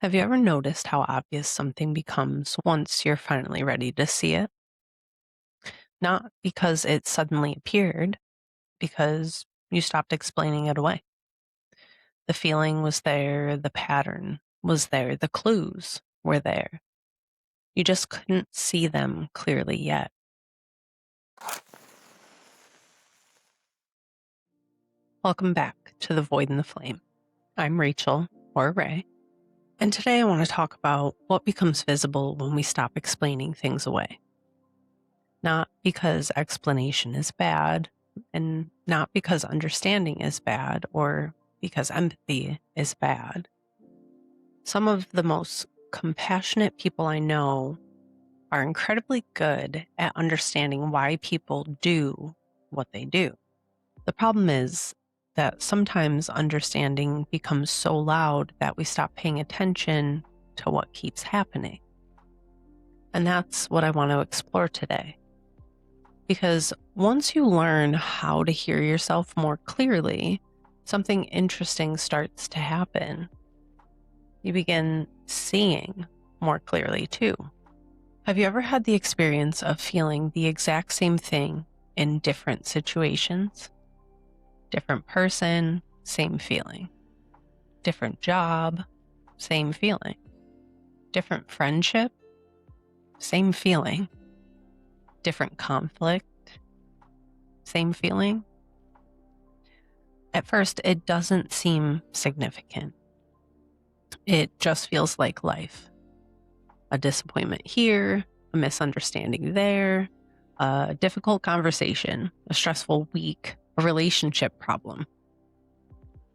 Have you ever noticed how obvious something becomes once you're finally ready to see it? Not because it suddenly appeared, because you stopped explaining it away. The feeling was there, the pattern was there, the clues were there. You just couldn't see them clearly yet. Welcome back to The Void and the Flame. I'm Rachel, or Ray, and today I want to talk about what becomes visible when we stop explaining things away. Not because explanation is bad, and not because understanding is bad, or because empathy is bad. Some of the most compassionate people I know are incredibly good at understanding why people do what they do. The problem is that sometimes understanding becomes so loud that we stop paying attention to what keeps happening. And that's what I want to explore today. Because once you learn how to hear yourself more clearly, something interesting starts to happen. You begin seeing more clearly too. Have you ever had the experience of feeling the exact same thing in different situations? Different person, same feeling. Different job, same feeling. Different friendship, same feeling. Different conflict, same feeling. At first, it doesn't seem significant. It just feels like life. A disappointment here, a misunderstanding there, a difficult conversation, a stressful week, a relationship problem.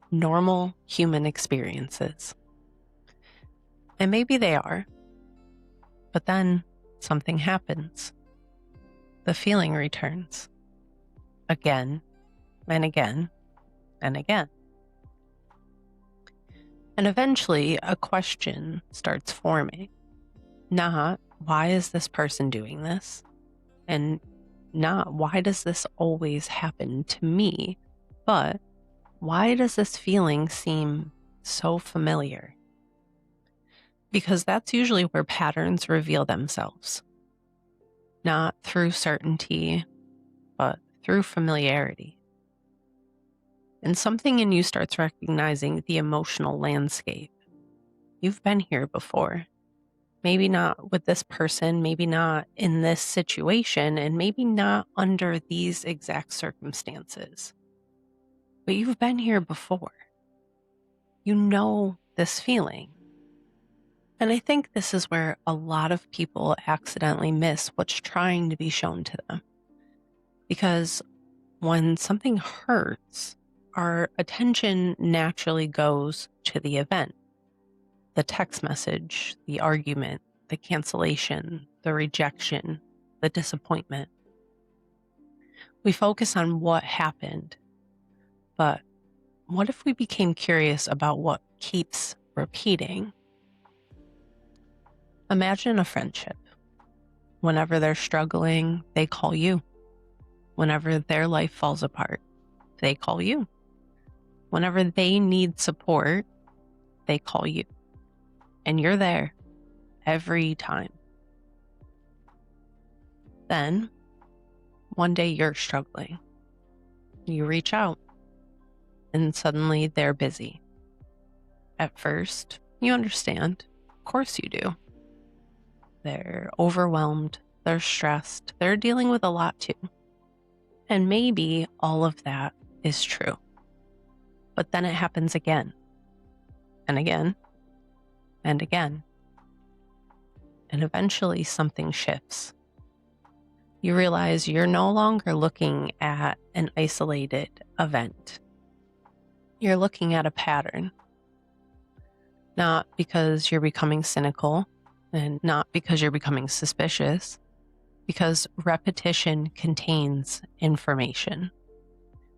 Normal human experiences. And maybe they are. But then something happens. The feeling returns. Again and again and again. And eventually, a question starts forming. Not, why is this person doing this? And not, why does this always happen to me? But, why does this feeling seem so familiar? Because that's usually where patterns reveal themselves. Not through certainty, but through familiarity. And something in you starts recognizing the emotional landscape. You've been here before. Maybe not with this person, maybe not in this situation, and maybe not under these exact circumstances. But you've been here before. You know this feeling. And I think this is where a lot of people accidentally miss what's trying to be shown to them. Because when something hurts, our attention naturally goes to the event. The text message, the argument, the cancellation, the rejection, the disappointment. We focus on what happened, but what if we became curious about what keeps repeating? Imagine a friendship. Whenever they're struggling, they call you. Whenever their life falls apart, they call you. Whenever they need support, they call you. And you're there every time. Then, one day you're struggling. You reach out, and suddenly they're busy. At first, you understand. Of course you do. They're overwhelmed. They're stressed. They're dealing with a lot too. And maybe all of that is true. But then it happens again, and again, and again. And eventually something shifts. You realize you're no longer looking at an isolated event. You're looking at a pattern. Not because you're becoming cynical and not because you're becoming suspicious, because repetition contains information.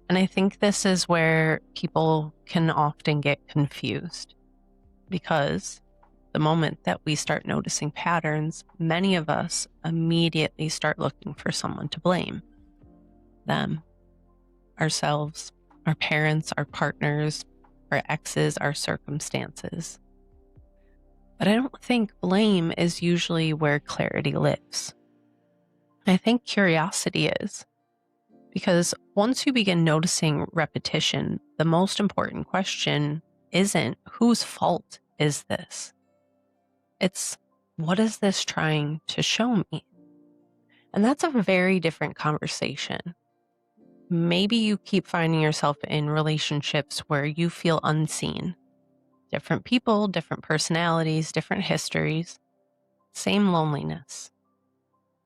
And I think this is where people can often get confused, because the moment that we start noticing patterns, many of us immediately start looking for someone to blame. Them, ourselves, our parents, our partners, our exes, our circumstances. But I don't think blame is usually where clarity lives. I think curiosity is. Because once you begin noticing repetition, the most important question isn't whose fault is this? It's what is this trying to show me? And that's a very different conversation. Maybe you keep finding yourself in relationships where you feel unseen. Different people, different personalities, different histories, same loneliness.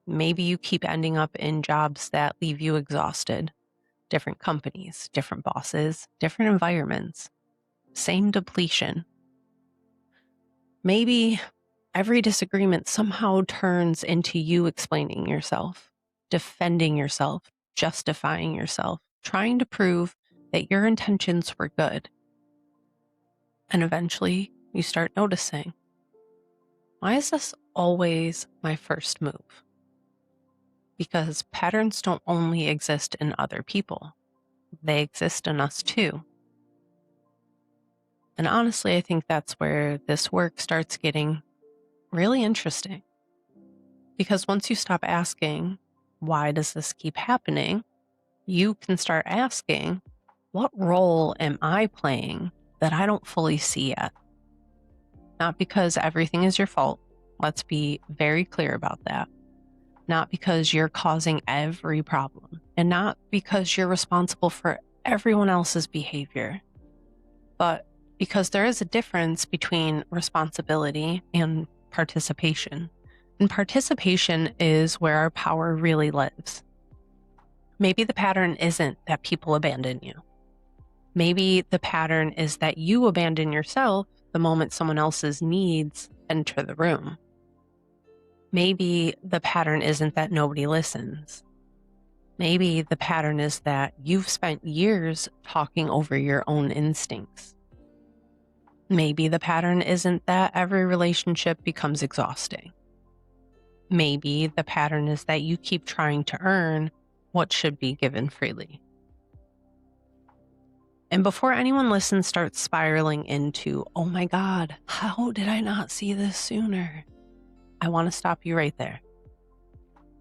Maybe you keep ending up in jobs that leave you exhausted. Different companies, different bosses, different environments, same depletion. Maybe every disagreement somehow turns into you explaining yourself, defending yourself, justifying yourself, trying to prove that your intentions were good. And eventually you start noticing, why is this always my first move? Because patterns don't only exist in other people, they exist in us too. And honestly, I think that's where this work starts getting really interesting. Because once you stop asking, why does this keep happening? You can start asking, what role am I playing that I don't fully see yet? Not because everything is your fault. Let's be very clear about that. Not because you're causing every problem, and not because you're responsible for everyone else's behavior, but because there is a difference between responsibility and participation. And participation is where our power really lives. Maybe the pattern isn't that people abandon you. Maybe the pattern is that you abandon yourself the moment someone else's needs enter the room. Maybe the pattern isn't that nobody listens. Maybe the pattern is that you've spent years talking over your own instincts. Maybe the pattern isn't that every relationship becomes exhausting. Maybe the pattern is that you keep trying to earn what should be given freely. And before anyone listens starts spiraling into, oh my God, how did I not see this sooner? I want to stop you right there.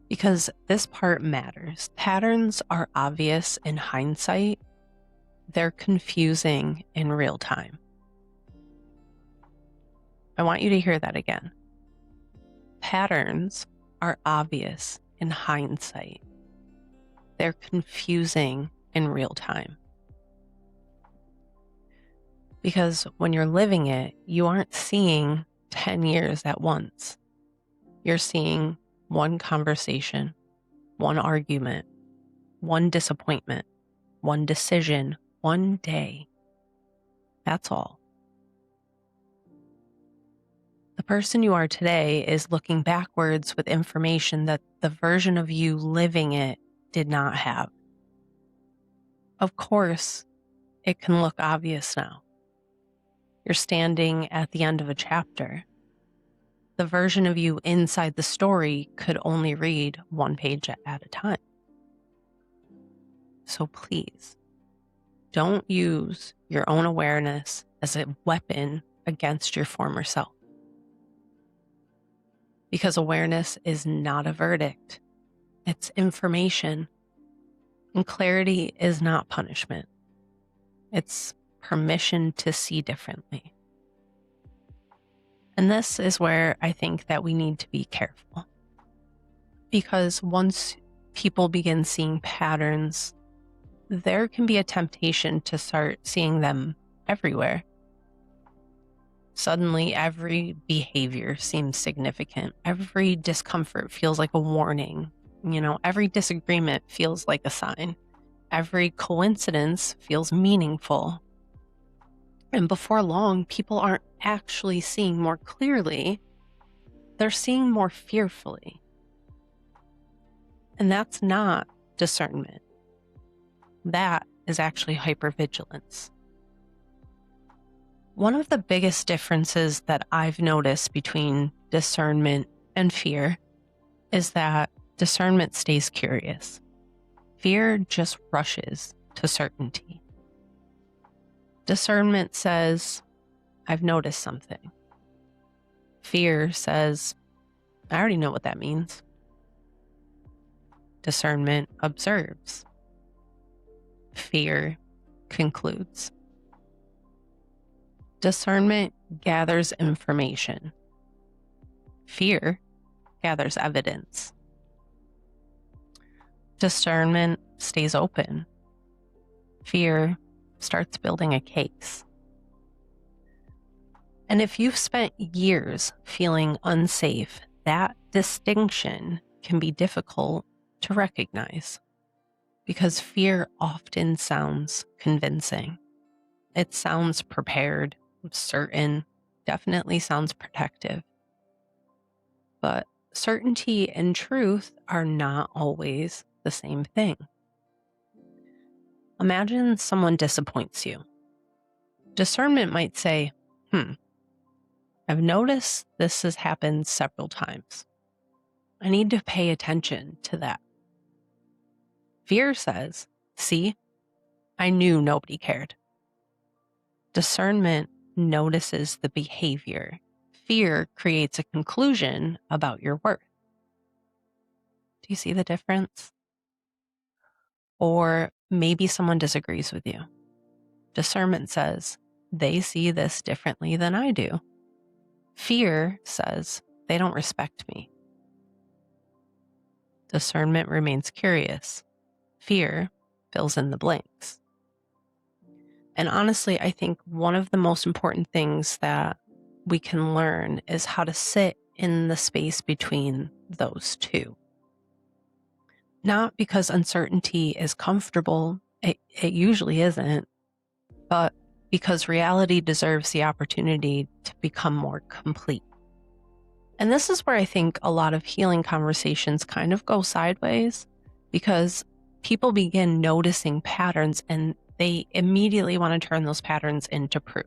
Because this part matters. Patterns are obvious in hindsight. They're confusing in real time. I want you to hear that again. Patterns are obvious in hindsight. They're confusing in real time. Because when you're living it, you aren't seeing 10 years at once. You're seeing one conversation, one argument, one disappointment, one decision, one day. That's all. The person you are today is looking backwards with information that the version of you living it did not have. Of course, it can look obvious now. You're standing at the end of a chapter. The version of you inside the story could only read one page at a time. So please, don't use your own awareness as a weapon against your former self. Because awareness is not a verdict. It's information. And clarity is not punishment. It's permission to see differently. And this is where I think that we need to be careful. Because once people begin seeing patterns, there can be a temptation to start seeing them everywhere. Suddenly, every behavior seems significant. Every discomfort feels like a warning. Every disagreement feels like a sign. Every coincidence feels meaningful. And before long, people aren't actually seeing more clearly. They're seeing more fearfully. And that's not discernment. That is actually hypervigilance. One of the biggest differences that I've noticed between discernment and fear is that discernment stays curious. Fear just rushes to certainty. Discernment says, I've noticed something. Fear says, I already know what that means. Discernment observes. Fear concludes. Discernment gathers information. Fear gathers evidence. Discernment stays open. Fear starts building a case. And if you've spent years feeling unsafe, that distinction can be difficult to recognize because fear often sounds convincing. It sounds prepared, certain, definitely sounds protective. But certainty and truth are not always the same thing. Imagine someone disappoints you. Discernment might say, I've noticed this has happened several times. I need to pay attention to that. Fear says, see, I knew nobody cared. Discernment notices the behavior. Fear creates a conclusion about your worth. Do you see the difference? Or maybe someone disagrees with you. Discernment says, they see this differently than I do. Fear says, they don't respect me. Discernment remains curious. Fear fills in the blanks. And honestly, I think one of the most important things that we can learn is how to sit in the space between those two. Not because uncertainty is comfortable, it usually isn't, but because reality deserves the opportunity to become more complete. And this is where I think a lot of healing conversations kind of go sideways because people begin noticing patterns and they immediately want to turn those patterns into proof.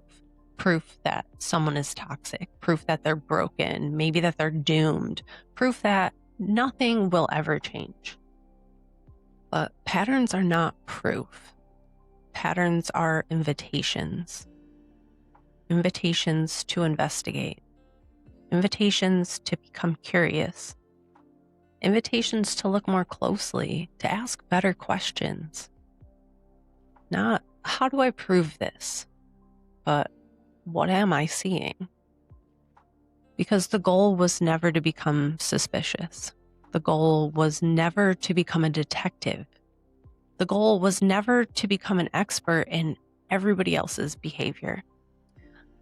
Proof that someone is toxic, proof that they're broken, maybe that they're doomed, proof that nothing will ever change. But patterns are not proof. Patterns are invitations. Invitations to investigate. Invitations to become curious. Invitations to look more closely, to ask better questions. Not, how do I prove this? But what am I seeing? Because the goal was never to become suspicious. The goal was never to become a detective. The goal was never to become an expert in everybody else's behavior.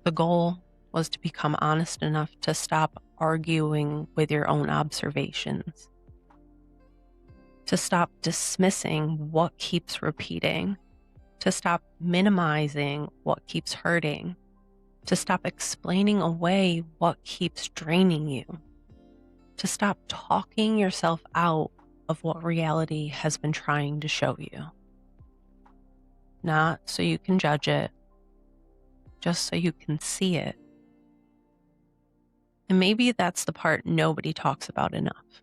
The goal was to become honest enough to stop arguing with your own observations, to stop dismissing what keeps repeating, to stop minimizing what keeps hurting, to stop explaining away what keeps draining you, to stop talking yourself out of what reality has been trying to show you. Not so you can judge it, just so you can see it. And maybe that's the part nobody talks about enough.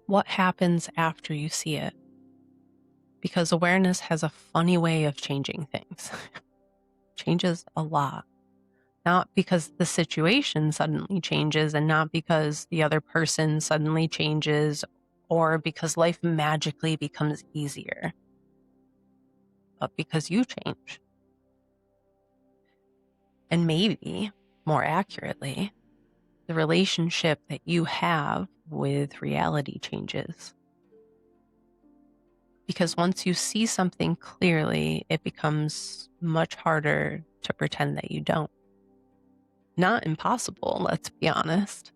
What happens after you see it? Because awareness has a funny way of changing things. Changes a lot. Not because the situation suddenly changes and not because the other person suddenly changes or because life magically becomes easier, but because you change. And maybe, more accurately, the relationship that you have with reality changes. Because once you see something clearly, it becomes much harder to pretend that you don't. Not impossible, let's be honest.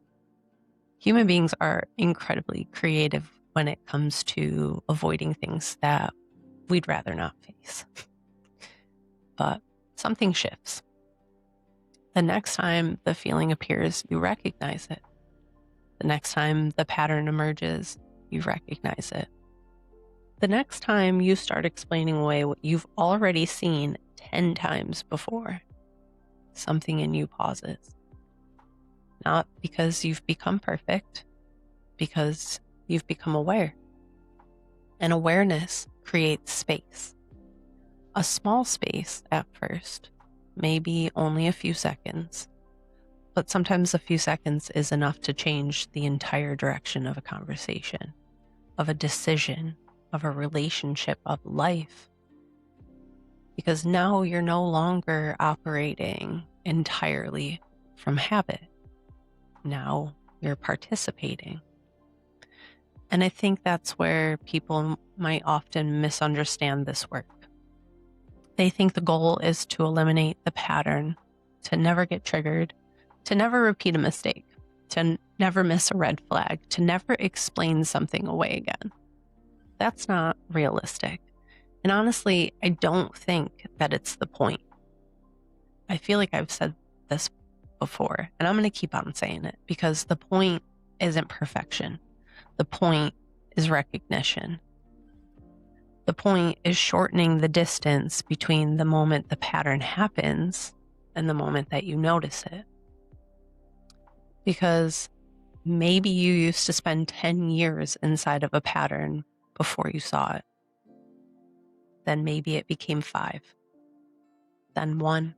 Human beings are incredibly creative when it comes to avoiding things that we'd rather not face. But something shifts. The next time the feeling appears, you recognize it. The next time the pattern emerges, you recognize it. The next time you start explaining away what you've already seen 10 times before, something in you pauses. Not because you've become perfect, because you've become aware. And awareness creates space. A small space at first, maybe only a few seconds, but sometimes a few seconds is enough to change the entire direction of a conversation, of a decision, of a relationship, of life. Because now you're no longer operating entirely from habit. Now you're participating. And I think that's where people might often misunderstand this work. They think the goal is to eliminate the pattern, to never get triggered, to never repeat a mistake, to never miss a red flag, to never explain something away again. That's not realistic. And honestly, I don't think that it's the point. I feel like I've said this before, and I'm going to keep on saying it because the point isn't perfection. The point is recognition. The point is shortening the distance between the moment the pattern happens and the moment that you notice it. Because maybe you used to spend 10 years inside of a pattern before you saw it. Then maybe it became 5, then 1,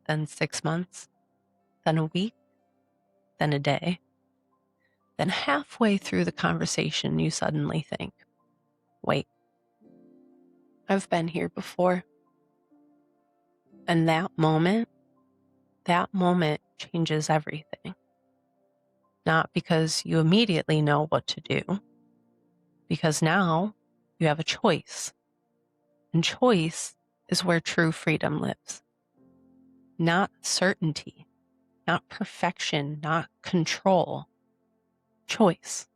then 6 months, then a week, then a day. Then halfway through the conversation, you suddenly think, wait, I've been here before. And that moment changes everything. Not because you immediately know what to do, because now you have a choice. And choice is where true freedom lives. Not certainty, not perfection, not control. Choice.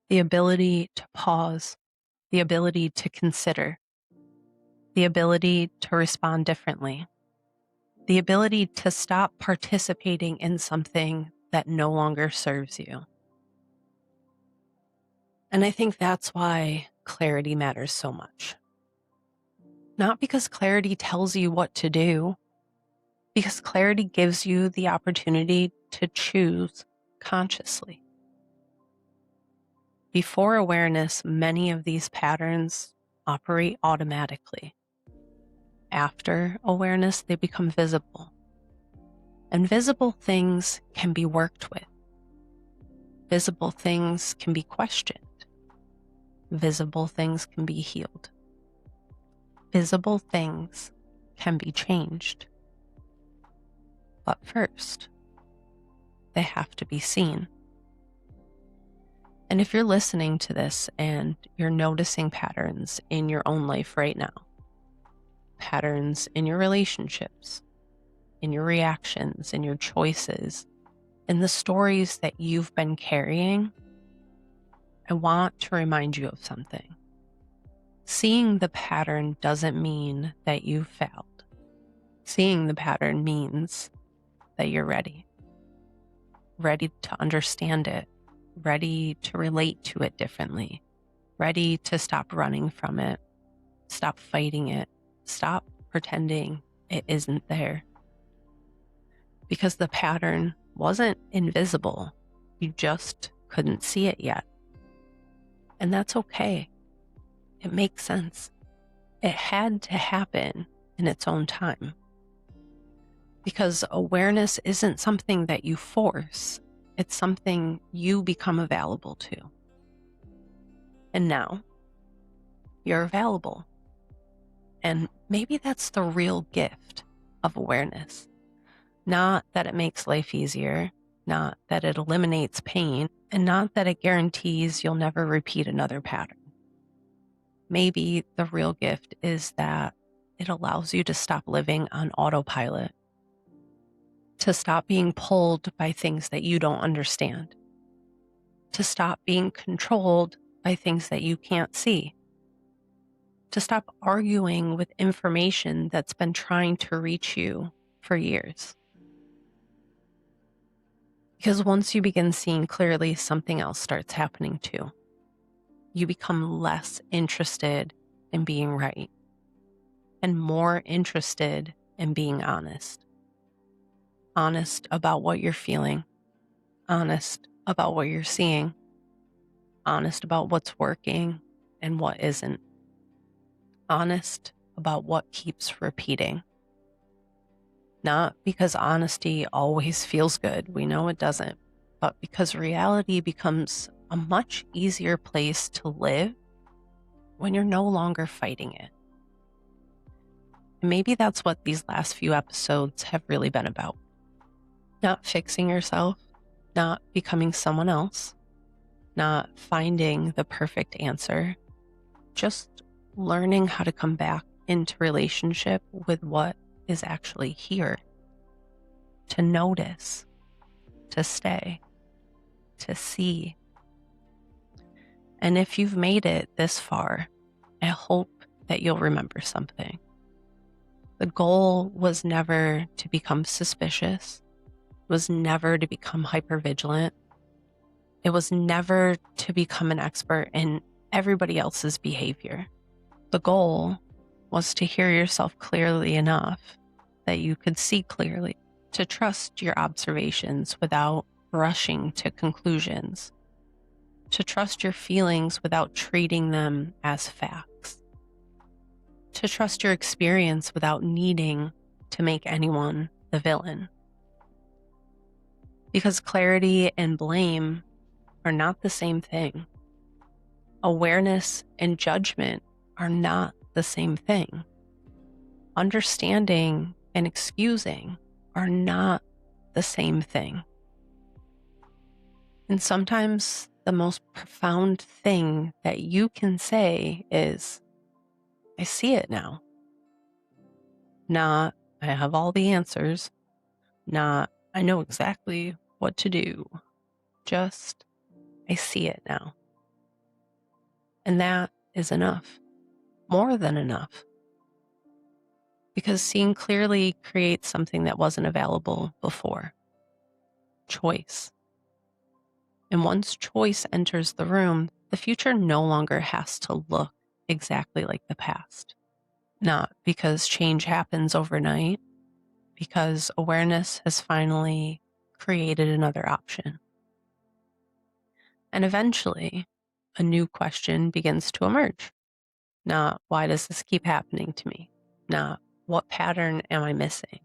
The ability to pause, the ability to consider, the ability to respond differently, the ability to stop participating in something that no longer serves you. And I think that's why clarity matters so much. Not because clarity tells you what to do, because clarity gives you the opportunity to choose consciously. Before awareness, many of these patterns operate automatically. After awareness, they become visible. And visible things can be worked with. Visible things can be questioned. Visible things can be healed. Visible things can be changed. But first, they have to be seen. And if you're listening to this and you're noticing patterns in your own life right now, patterns in your relationships, in your reactions, in your choices, in the stories that you've been carrying, I want to remind you of something. Seeing the pattern doesn't mean that you failed. Seeing the pattern means that you're ready. Ready to understand it, ready to relate to it differently, ready to stop running from it, stop fighting it, stop pretending it isn't there. Because the pattern wasn't invisible, you just couldn't see it yet. And that's okay. It makes sense. It had to happen in its own time. Because awareness isn't something that you force, it's something you become available to. And now, you're available. And maybe that's the real gift of awareness. Not that it makes life easier, not that it eliminates pain, and not that it guarantees you'll never repeat another pattern. Maybe the real gift is that it allows you to stop living on autopilot, to stop being pulled by things that you don't understand, to stop being controlled by things that you can't see, to stop arguing with information that's been trying to reach you for years. Because once you begin seeing clearly, something else starts happening too. You become less interested in being right and more interested in being honest. Honest about what you're feeling, honest about what you're seeing, honest about what's working and what isn't, honest about what keeps repeating. Not because honesty always feels good, we know it doesn't, but because reality becomes a much easier place to live when you're no longer fighting it. And maybe that's what these last few episodes have really been about. Not fixing yourself, not becoming someone else, not finding the perfect answer, just learning how to come back into relationship with what is actually here. To notice, to stay, to see. And if you've made it this far, I hope that you'll remember something. The goal was never to become suspicious, was never to become hypervigilant. It was never to become an expert in everybody else's behavior. The goal was to hear yourself clearly enough that you could see clearly, to trust your observations without rushing to conclusions, to trust your feelings without treating them as facts, to trust your experience without needing to make anyone the villain. Because clarity and blame are not the same thing. Awareness and judgment are not the same thing. Understanding and excusing are not the same thing. And sometimes the most profound thing that you can say is, I see it now. Not, I have all the answers. Not, I know exactly what to do. Just, I see it now. And that is enough. More than enough. Because seeing clearly creates something that wasn't available before. Choice. And once choice enters the room, the future no longer has to look exactly like the past. Not because change happens overnight, because awareness has finally created another option. And eventually, a new question begins to emerge. Not, why does this keep happening to me? Not, what pattern am I missing?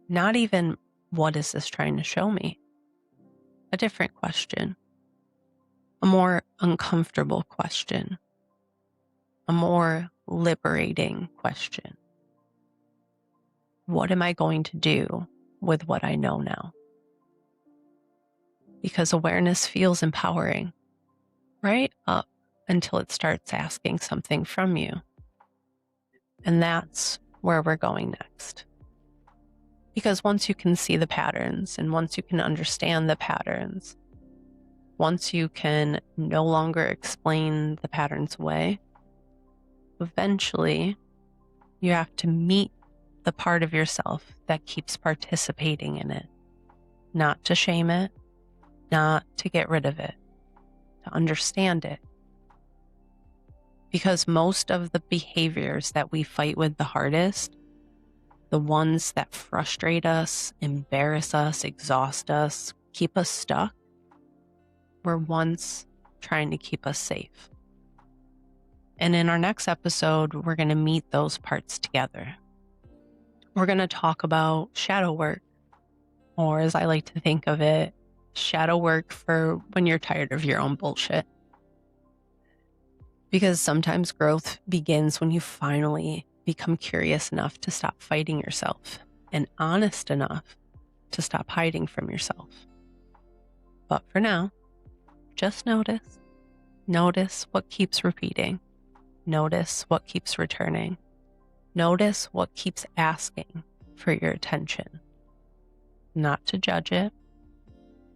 Not even, what is this trying to show me? A different question. A more uncomfortable question. A more liberating question. What am I going to do with what I know now? Because awareness feels empowering, right up until it starts asking something from you. And that's where we're going next. Because once you can see the patterns, and once you can understand the patterns, once you can no longer explain the patterns away, eventually you have to meet the part of yourself that keeps participating in it. Not to shame it, not to get rid of it, to understand it. Because most of the behaviors that we fight with the hardest, the ones that frustrate us, embarrass us, exhaust us, keep us stuck, were once trying to keep us safe. And in our next episode, we're going to meet those parts together. We're going to talk about shadow work, or as I like to think of it, shadow work for when you're tired of your own bullshit. Because sometimes growth begins when you finally become curious enough to stop fighting yourself and honest enough to stop hiding from yourself. But for now, just notice. Notice what keeps repeating. Notice what keeps returning. Notice what keeps asking for your attention. Not to judge it,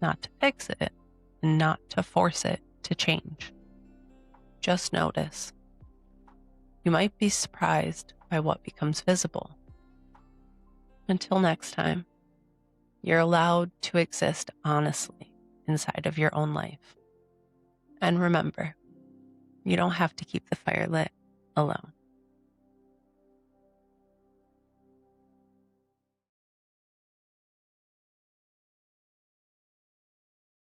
not to fix it, and not to force it to change. Just notice. You might be surprised by what becomes visible. Until next time, you're allowed to exist honestly inside of your own life. And remember, you don't have to keep the fire lit alone.